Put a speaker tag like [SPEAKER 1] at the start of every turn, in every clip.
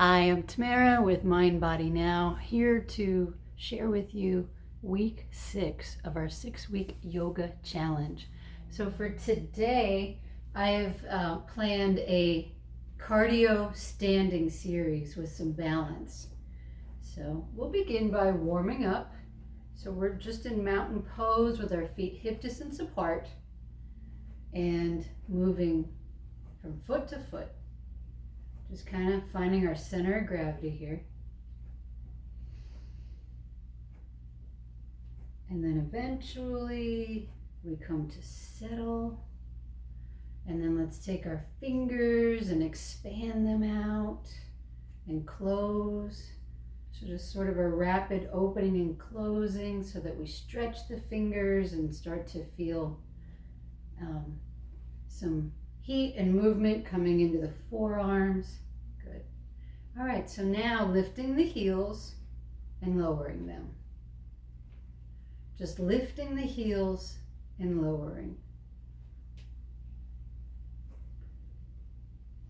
[SPEAKER 1] Hi, I'm Tamara with Mind Body Now, here to share with you week 6 of our 6-week yoga challenge. So for today, I've planned a cardio standing series with some balance. So we'll begin by warming up. So we're just in mountain pose with our feet hip distance apart and moving from foot to foot. Just kind of finding our center of gravity here. And then eventually we come to settle. And then let's take our fingers and expand them out and close. So just sort of a rapid opening and closing so that we stretch the fingers and start to feel some heat and movement coming into the forearms. Good. All right, so now lifting the heels and lowering them. Just lifting the heels and lowering.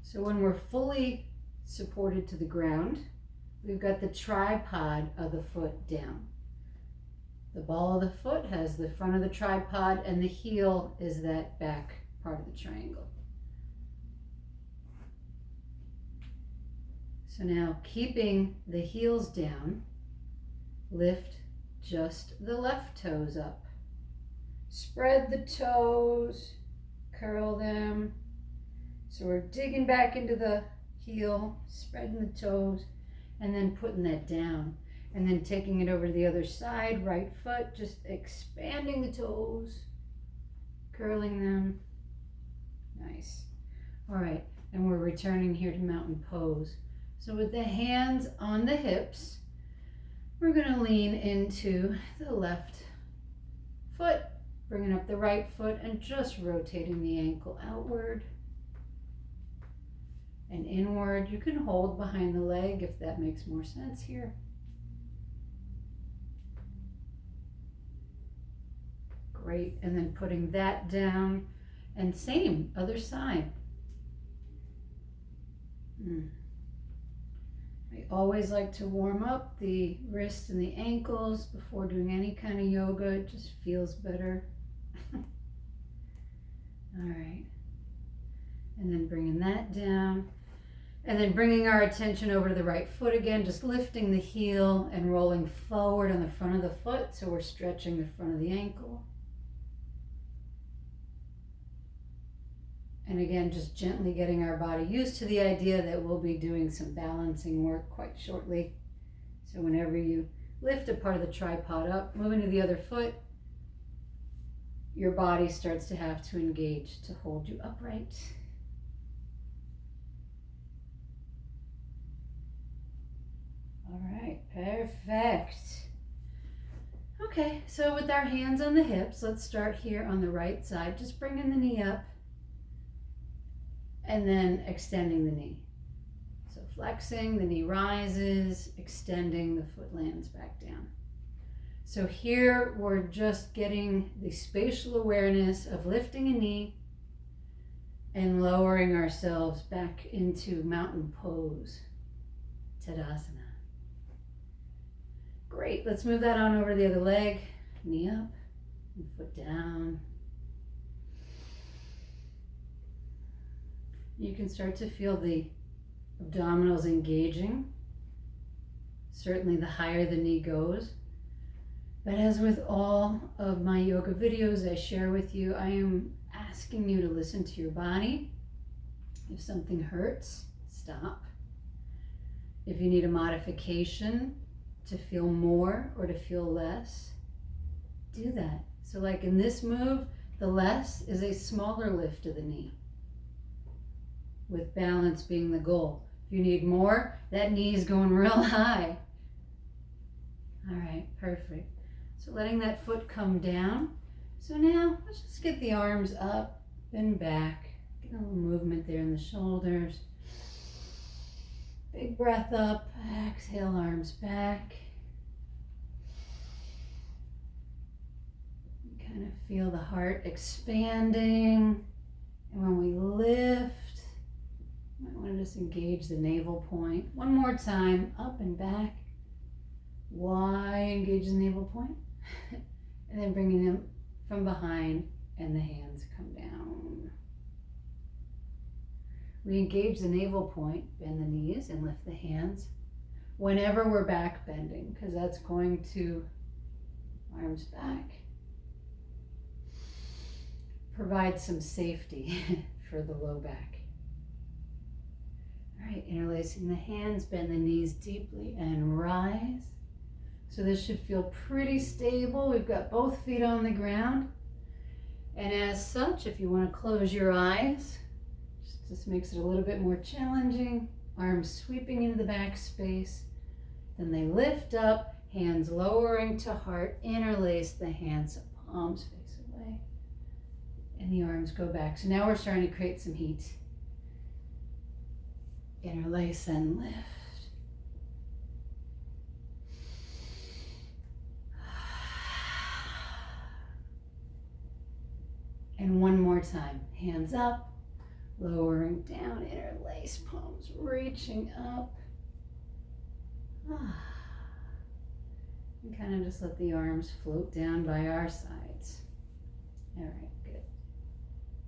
[SPEAKER 1] So when we're fully supported to the ground, we've got the tripod of the foot down. The ball of the foot has the front of the tripod and the heel is that back part of the triangle. So now keeping the heels down, lift just the left toes up. Spread the toes, curl them. So we're digging back into the heel, spreading the toes, and then putting that down. And then taking it over to the other side, right foot, just expanding the toes, curling them. Nice. All right, and we're returning here to mountain pose. So with the hands on the hips, we're going to lean into the left foot, bringing up the right foot and just rotating the ankle outward and inward. You can hold behind the leg if that makes more sense here. Great, and then putting that down and same, other side. I always like to warm up the wrists and the ankles before doing any kind of yoga. It just feels better. All right. And then bringing that down. And then bringing our attention over to the right foot again, just lifting the heel and rolling forward on the front of the foot. So we're stretching the front of the ankle. And again, just gently getting our body used to the idea that we'll be doing some balancing work quite shortly. So whenever you lift a part of the tripod up, moving to the other foot, your body starts to have to engage to hold you upright. All right, perfect. Okay, so with our hands on the hips, let's start here on the right side, just bringing the knee up. And then extending the knee. So flexing, the knee rises, extending, the foot lands back down. So here we're just getting the spatial awareness of lifting a knee and lowering ourselves back into mountain pose, Tadasana. Great, let's move that on over the other leg. Knee up and foot down. You can start to feel the abdominals engaging. Certainly the higher the knee goes. But as with all of my yoga videos I share with you, I am asking you to listen to your body. If something hurts, stop. If you need a modification to feel more or to feel less, do that. So like in this move, the less is a smaller lift of the knee, with balance being the goal. If you need more, that knee is going real high. All right, perfect. So letting that foot come down. So now let's just get the arms up and back. Get a little movement there in the shoulders. Big breath up, exhale, arms back. You kind of feel the heart expanding. And when we lift, Might want to just engage the navel point. One more time, up and back. Wide, engage the navel point. And then bringing them from behind and the hands come down. We engage the navel point, bend the knees and lift the hands whenever we're back bending, because that's going to, arms back, provide some safety for the low back. All right, interlacing the hands, bend the knees deeply and rise. So this should feel pretty stable. We've got both feet on the ground. And as such, if you want to close your eyes, just makes it a little bit more challenging. Arms sweeping into the back space. Then they lift up, hands lowering to heart, interlace the hands, palms face away. And the arms go back. So now we're starting to create some heat. Interlace and lift. And one more time. Hands up, lowering down, interlace, palms reaching up. And kind of just let the arms float down by our sides. All right, good.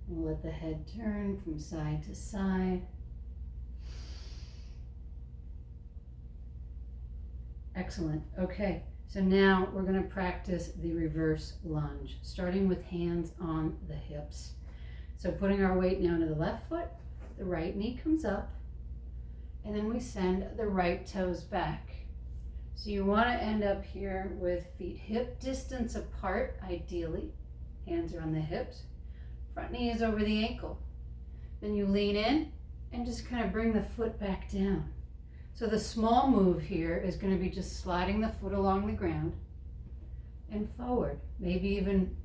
[SPEAKER 1] We'll let the head turn from side to side. Excellent. Okay, so now we're going to practice the reverse lunge, starting with hands on the hips. So putting our weight now to the left foot, the right knee comes up, and then we send the right toes back. So you want to end up here with feet hip distance apart, ideally. Hands are on the hips. Front knee is over the ankle. Then you lean in and just kind of bring the foot back down. So the small move here is going to be just sliding the foot along the ground and forward. Maybe even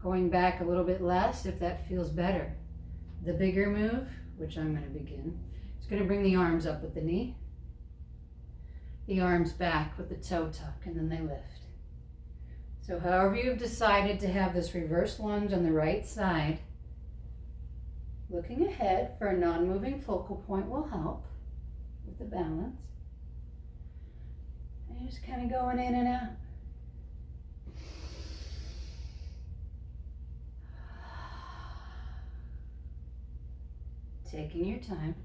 [SPEAKER 1] going back a little bit less if that feels better. The bigger move, which I'm going to begin, is going to bring the arms up with the knee, the arms back with the toe tuck, and then they lift. So however you've decided to have this reverse lunge on the right side, looking ahead for a non-moving focal point will help with the balance. And you're just kind of going in and out. Taking your time.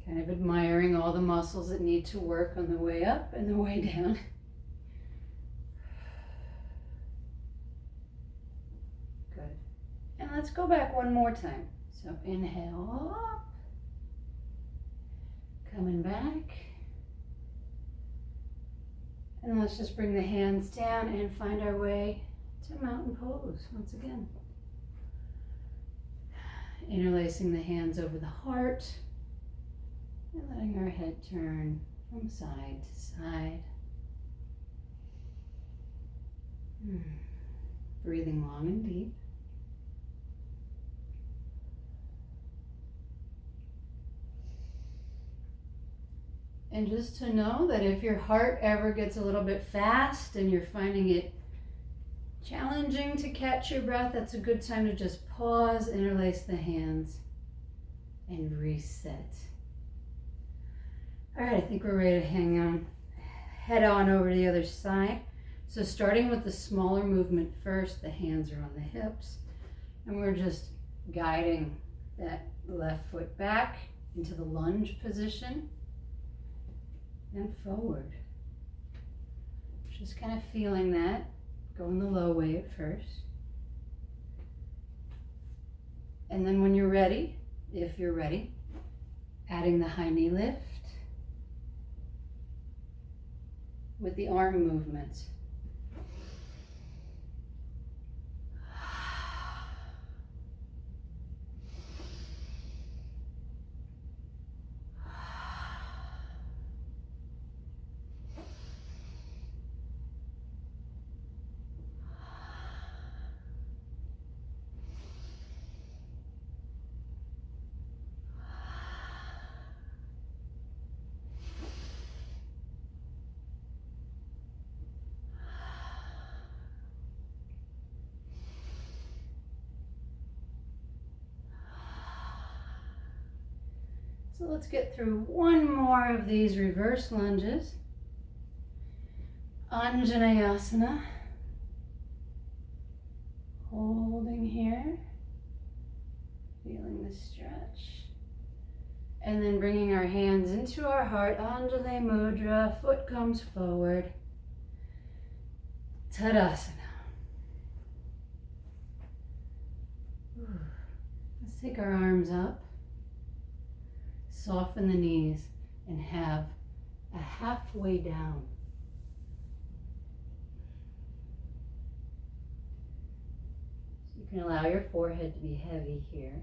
[SPEAKER 1] Kind of admiring all the muscles that need to work on the way up and the way down. Good. And let's go back one more time. So inhale up. Coming back. And let's just bring the hands down and find our way to mountain pose once again. Interlacing the hands over the heart. And letting our head turn from side to side. Breathing long and deep. And just to know that if your heart ever gets a little bit fast and you're finding it challenging to catch your breath, that's a good time to just pause, interlace the hands, and reset. All right, I think we're ready to head on over to the other side. So starting with the smaller movement first, the hands are on the hips, and we're just guiding that left foot back into the lunge position and forward. Just kind of feeling that, going the low way at first. And then when you're ready, if you're ready, adding the high knee lift with the arm movements. So let's get through one more of these reverse lunges. Anjaneyasana. Holding here. Feeling the stretch. And then bringing our hands into our heart. Anjali Mudra. Foot comes forward. Tadasana. Let's take our arms up. Soften the knees and have a halfway down. So you can allow your forehead to be heavy here.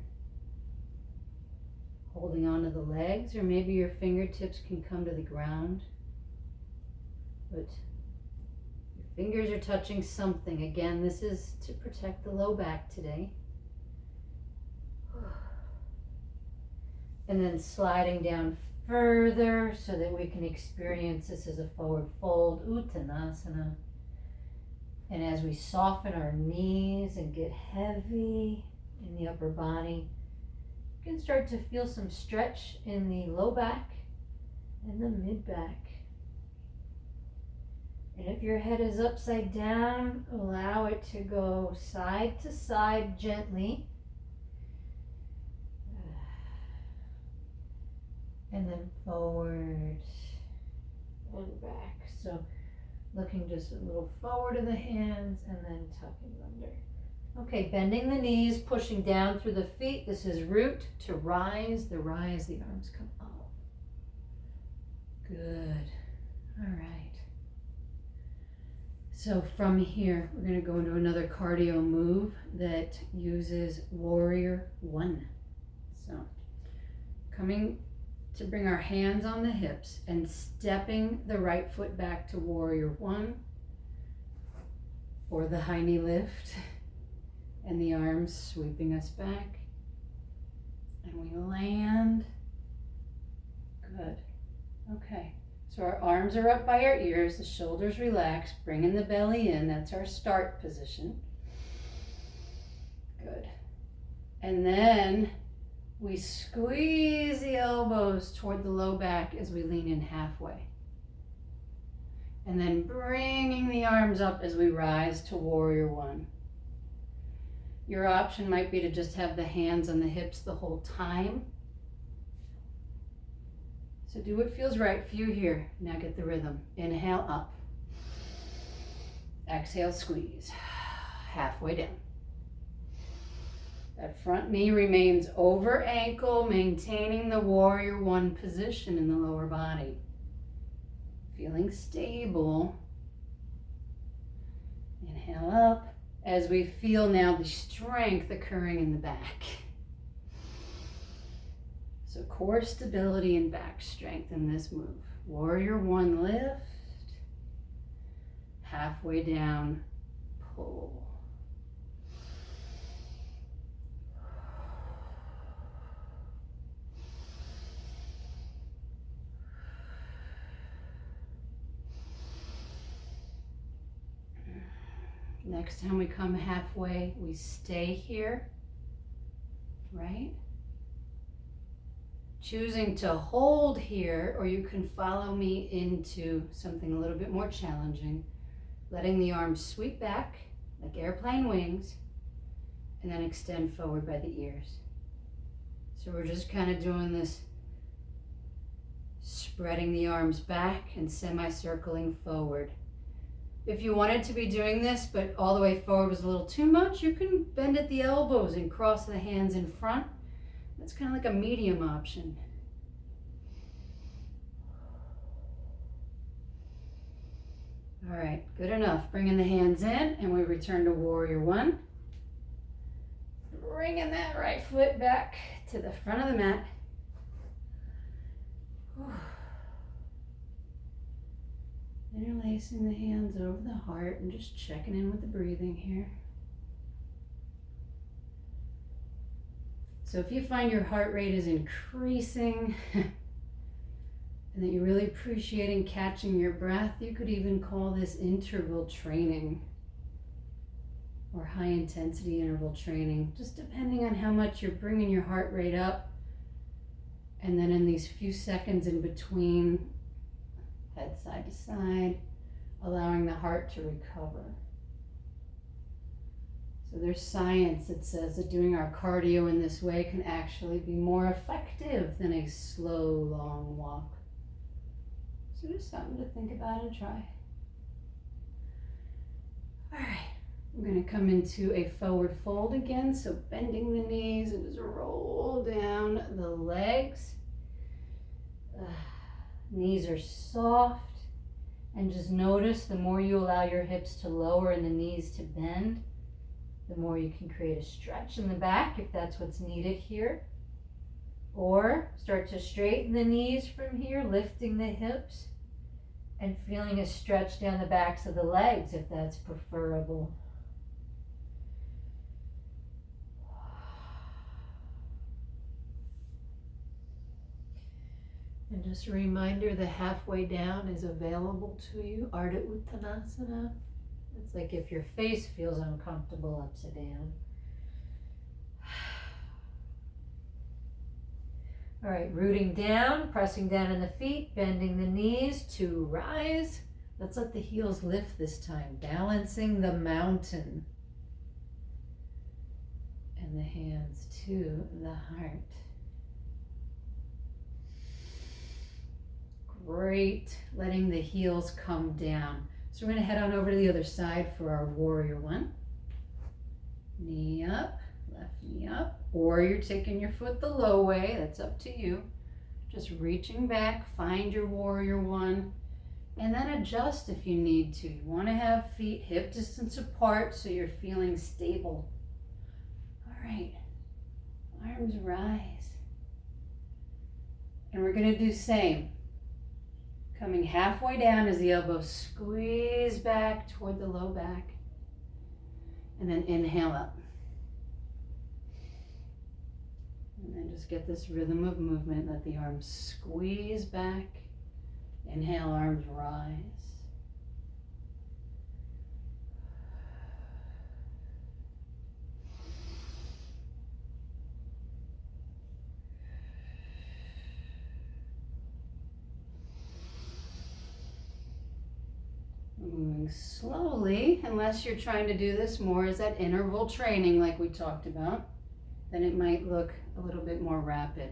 [SPEAKER 1] Holding onto the legs, or maybe your fingertips can come to the ground. But your fingers are touching something. Again, this is to protect the low back today. And then sliding down further so that we can experience this as a forward fold, Uttanasana. And as we soften our knees and get heavy in the upper body, you can start to feel some stretch in the low back and the mid back. And if your head is upside down, allow it to go side to side gently. And then forward and back. So looking just a little forward of the hands and then tucking under. Okay, bending the knees, pushing down through the feet. This is root to rise. The rise, the arms come up. Good. All right. So from here, we're going to go into another cardio move that uses Warrior One. So coming to bring our hands on the hips and stepping the right foot back to Warrior One, or the high knee lift, and the arms sweeping us back. And we land. Good. Okay. So our arms are up by our ears, the shoulders relaxed, bringing the belly in. That's our start position. Good. And then we squeeze the elbows toward the low back as we lean in halfway. And then bringing the arms up as we rise to Warrior One. Your option might be to just have the hands on the hips the whole time. So do what feels right for you here. Now get the rhythm. Inhale up. Exhale, squeeze. Halfway down. That front knee remains over ankle, maintaining the Warrior One position in the lower body. Feeling stable. Inhale up as we feel now the strength occurring in the back. So core stability and back strength in this move. Warrior One lift. Halfway down, pull. Next time we come halfway, we stay here, right? Choosing to hold here, or you can follow me into something a little bit more challenging, letting the arms sweep back like airplane wings, and then extend forward by the ears. So we're just kind of doing this, spreading the arms back and semi-circling forward. If you wanted to be doing this, but all the way forward was a little too much, you can bend at the elbows and cross the hands in front. That's kind of like a medium option. All right, good enough. Bringing the hands in, and we return to Warrior One. Bringing that right foot back to the front of the mat. Interlacing the hands over the heart and just checking in with the breathing here. So if you find your heart rate is increasing and that you're really appreciating catching your breath, you could even call this interval training or high intensity interval training, just depending on how much you're bringing your heart rate up And then in these few seconds in between, head side to side, allowing the heart to recover. So there's science that says that doing our cardio in this way can actually be more effective than a slow, long walk. So just something to think about and try. All right, I'm going to come into a forward fold again. So bending the knees and just roll down the legs. Knees are soft. And just notice the more you allow your hips to lower and the knees to bend, the more you can create a stretch in the back if that's what's needed here. Or start to straighten the knees from here, lifting the hips and feeling a stretch down the backs of the legs if that's preferable. And just a reminder, the halfway down is available to you, Ardha Uttanasana. It's like if your face feels uncomfortable upside down. All right, rooting down, pressing down in the feet, bending the knees to rise. Let's let the heels lift this time, balancing the mountain. And the hands to the heart. Great, letting the heels come down. So we're going to head on over to the other side for our warrior one. Knee up, left knee up, or you're taking your foot the low way, that's up to you. Just reaching back, find your warrior one, and then adjust if you need to. You want to have feet hip distance apart so you're feeling stable. All right, arms rise. And we're going to do same. Coming halfway down as the elbows squeeze back toward the low back. And then inhale up. And then just get this rhythm of movement. Let the arms squeeze back. Inhale, arms rise. Moving slowly, unless you're trying to do this more as that interval training like we talked about, then it might look a little bit more rapid.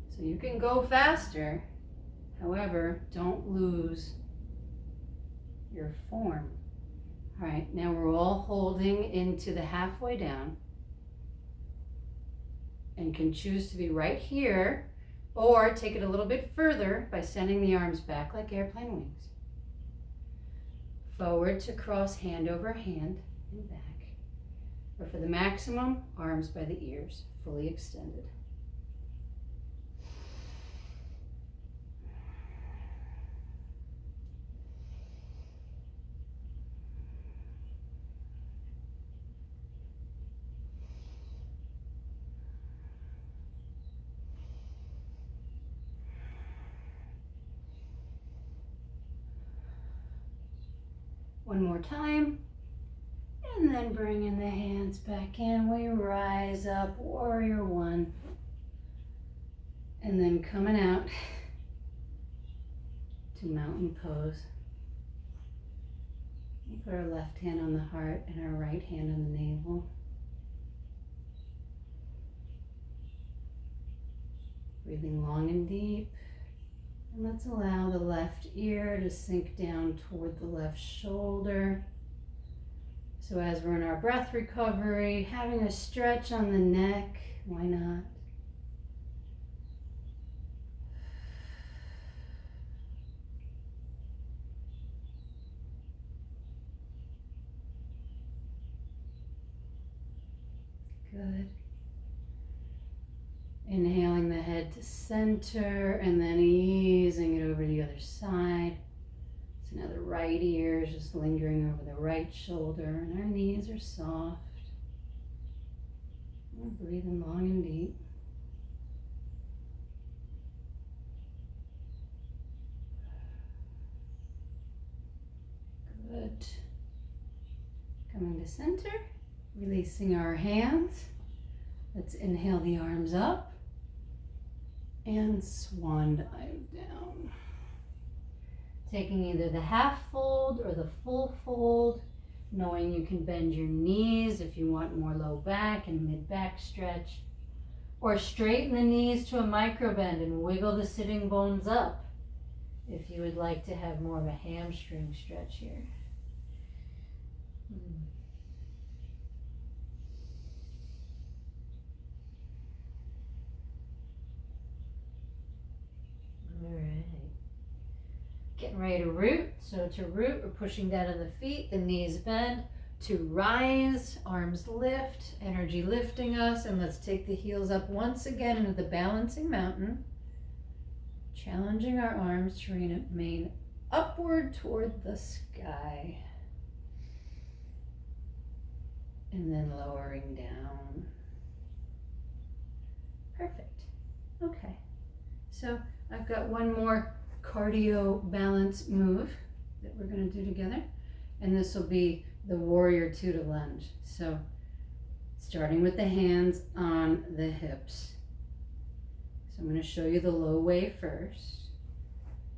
[SPEAKER 1] So you can go faster, however, don't lose your form. All right, now we're all holding into the halfway down and can choose to be right here or take it a little bit further by sending the arms back like airplane wings. Forward to cross hand over hand and back. Or for the maximum, arms by the ears, fully extended. One more time, and then bringing the hands back in, we rise up, warrior one, and then coming out to mountain pose. We put our left hand on the heart and our right hand on the navel. Breathing long and deep. And let's allow the left ear to sink down toward the left shoulder. So as we're in our breath recovery, having a stretch on the neck, why not? Good. Inhaling the head to center and then easing it over the other side. So now the right ear is just lingering over the right shoulder and our knees are soft. We're breathing long and deep. Good. Coming to center, releasing our hands. Let's inhale the arms up and swan dive down. Taking either the half fold or the full fold, knowing you can bend your knees if you want more low back and mid back stretch, or straighten the knees to a micro bend and wiggle the sitting bones up if you would like to have more of a hamstring stretch here. All right. Getting ready to root. So to root, we're pushing down on the feet, the knees bend. To rise, arms lift, energy lifting us, and let's take the heels up once again into the balancing mountain, challenging our arms to remain upward toward the sky, and then lowering down. Perfect. Okay, so I've got one more cardio balance move that we're going to do together, and this will be the warrior two to lunge. So starting with the hands on the hips. So I'm going to show you the low way first.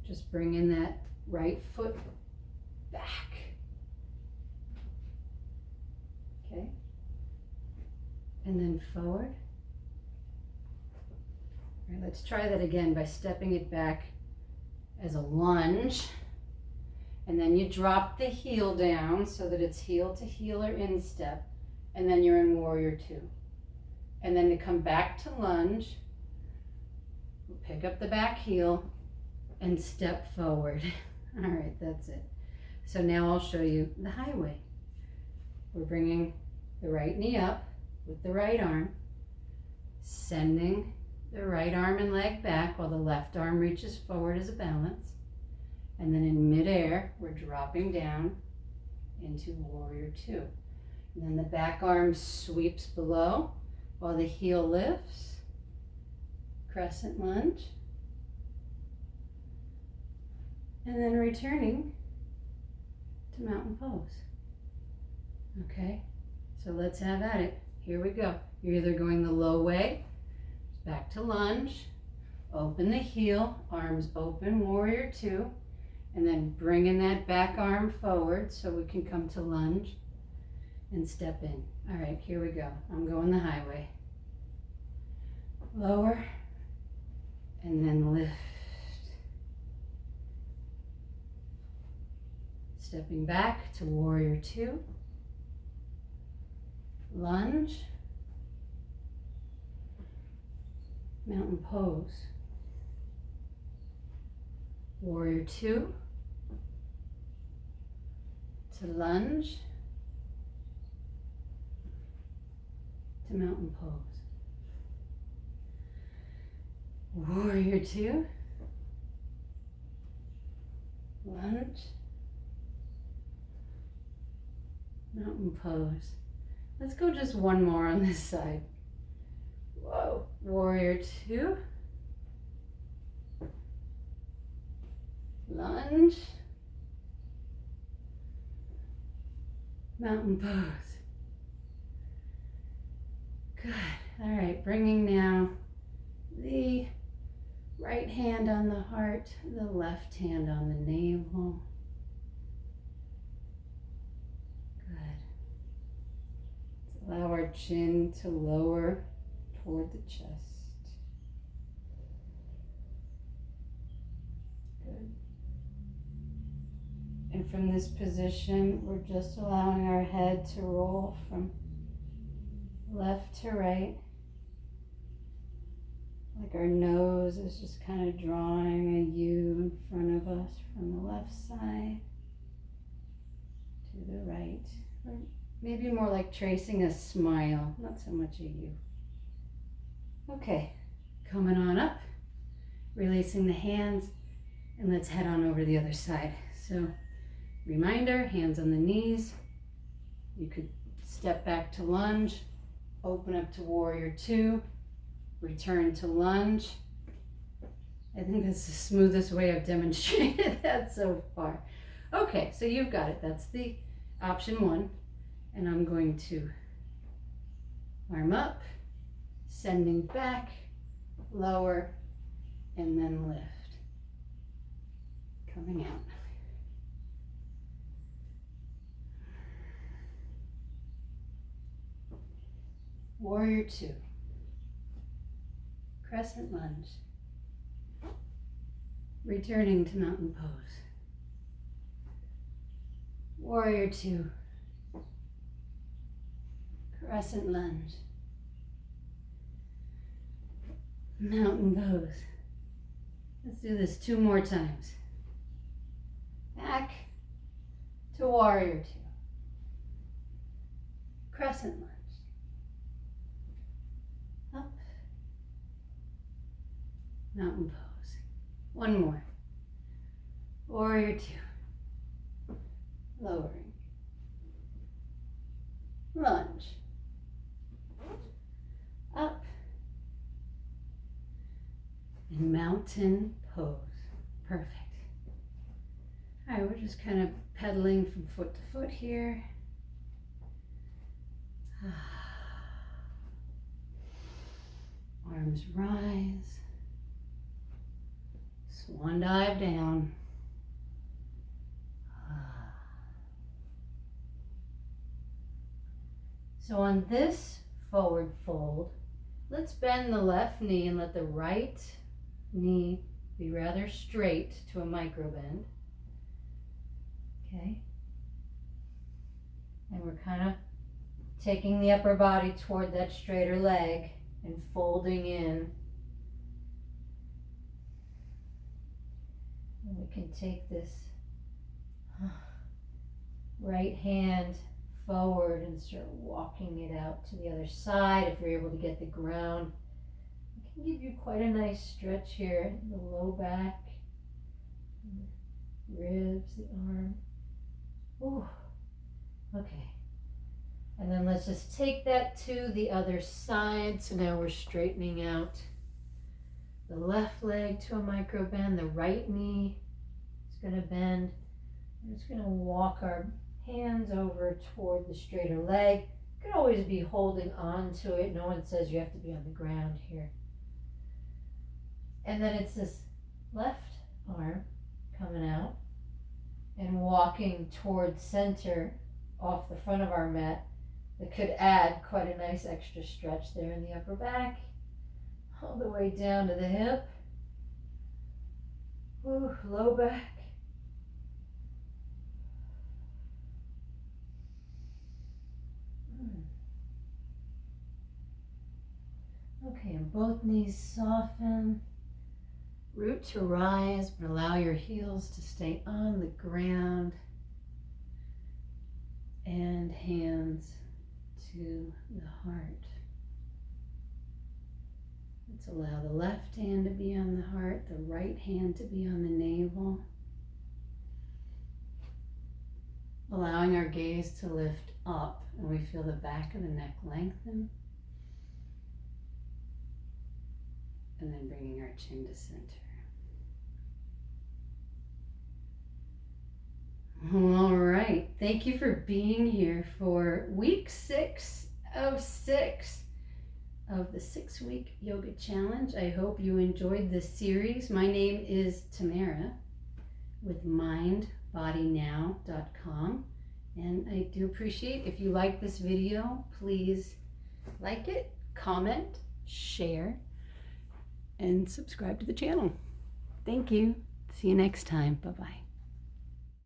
[SPEAKER 1] Just bring in that right foot back. Okay. And then forward. All right, let's try that again by stepping it back as a lunge. And then you drop the heel down so that it's heel to heel or instep. And then you're in warrior two. And then to come back to lunge, pick up the back heel and step forward. All right, that's it. So now I'll show you the highway. We're bringing the right knee up with the right arm, sending the right arm and leg back while the left arm reaches forward as a balance. And then in midair, we're dropping down into warrior two. And then the back arm sweeps below while the heel lifts. Crescent lunge. And then returning to mountain pose. Okay, so let's have at it. Here we go. You're either going the low way, back to lunge, open the heel, arms open, warrior two, and then bringing that back arm forward so we can come to lunge and step in. All right, here we go. I'm going the highway. Lower and then lift. Stepping back to warrior two. Lunge. Mountain pose. Warrior two. To lunge. To mountain pose. Warrior two. Lunge. Mountain pose. Let's go just one more on this side. Whoa. Warrior two. Lunge. Mountain pose. Good. All right, bringing now the right hand on the heart, the left hand on the navel. Good. Let's allow our chin to lower toward the chest. Good. And from this position, we're just allowing our head to roll from left to right. Like our nose is just kind of drawing a U in front of us from the left side to the right. Or maybe more like tracing a smile, not so much a U. Okay, coming on up, releasing the hands, and let's head on over to the other side. So, reminder, hands on the knees. You could step back to lunge, open up to warrior two, return to lunge. I think that's the smoothest way I've demonstrated that so far. Okay, so you've got it. That's the option one. And I'm going to arm up Sending back, lower, and then lift. Coming out. Warrior two. Crescent lunge. Returning to mountain pose. Warrior two. Crescent lunge. Mountain pose. Let's do this 2 more times. Back to warrior two. Crescent lunge. Up. Mountain pose. 1 more. Warrior two. Lowering. Lunge. Up. And mountain pose. Perfect. All right, we're just kind of pedaling from foot to foot here. Arms rise. Swan dive down. So on this forward fold, let's bend the left knee and let the right knee be rather straight to a micro bend. Okay. And we're kind of taking the upper body toward that straighter leg and folding in. And we can take this right hand forward and start walking it out to the other side if you're able to get the ground. It can give you quite a nice stretch here in the low back, the ribs, the arm. Ooh. Okay. And then let's just take that to the other side. So now we're straightening out the left leg to a micro bend. The right knee is going to bend. We're just going to walk our hands over toward the straighter leg. You can always be holding on to it. No one says you have to be on the ground here. And then it's this left arm coming out and walking towards center off the front of our mat. That could add quite a nice extra stretch there in the upper back, all the way down to the hip. Ooh, low back. Okay, and both knees soften. Root to rise, but allow your heels to stay on the ground. And hands to the heart. Let's allow the left hand to be on the heart, the right hand to be on the navel. Allowing our gaze to lift up, and we feel the back of the neck lengthen. And then bringing our chin to center. All right, thank you for being here for week 6 of 6 of the 6-week yoga challenge. I hope you enjoyed this series. My name is Tamara with mindbodynow.com, and I do appreciate if you like this video, please like it, comment, share, and subscribe to the channel. Thank you. See you next time. Bye-bye.